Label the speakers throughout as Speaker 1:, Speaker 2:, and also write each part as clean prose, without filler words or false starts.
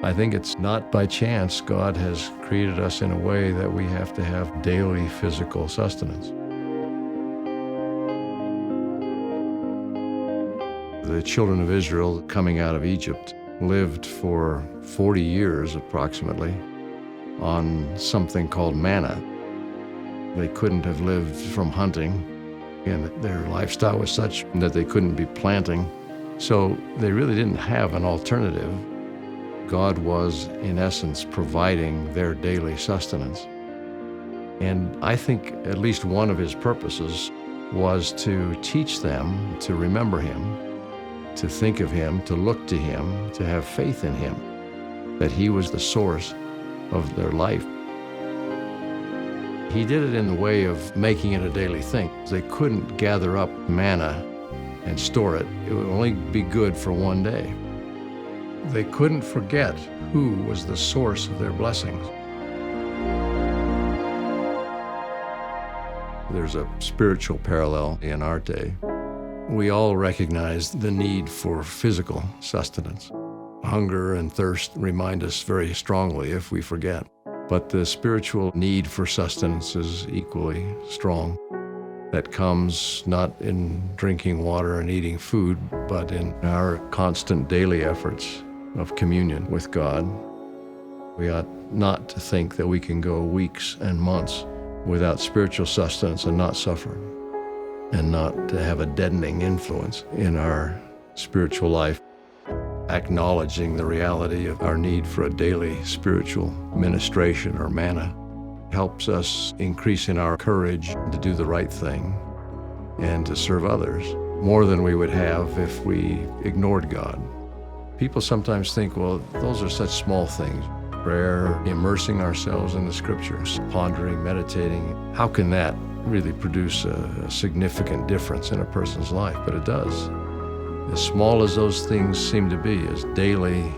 Speaker 1: I think it's not by chance God has created us in a way that we have to have daily physical sustenance. The children of Israel coming out of Egypt lived for 40 years approximately on something called manna. They couldn't have lived from hunting, and their lifestyle was such that they couldn't be planting. So they really didn't have an alternative. God was, in essence, providing their daily sustenance. And I think at least one of his purposes was to teach them to remember him, to think of him, to look to him, to have faith in him, that he was the source of their life. He did it in the way of making it a daily thing. They couldn't gather up manna and store it. It would only be good for one day. They couldn't forget who was the source of their blessings. There's a spiritual parallel in our day. We all recognize the need for physical sustenance. Hunger and thirst remind us very strongly if we forget. But the spiritual need for sustenance is equally strong. That comes not in drinking water and eating food, but in our constant daily efforts of communion with God. We ought not to think that we can go weeks and months without spiritual sustenance and not suffer, and not to have a deadening influence in our spiritual life. Acknowledging the reality of our need for a daily spiritual ministration or manna helps us increase in our courage to do the right thing and to serve others more than we would have if we ignored God. People sometimes think, well, those are such small things. Prayer, immersing ourselves in the scriptures, pondering, meditating. How can that really produce a significant difference in a person's life? But it does. As small as those things seem to be, as daily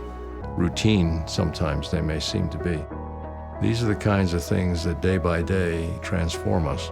Speaker 1: routine sometimes they may seem to be, these are the kinds of things that day by day transform us.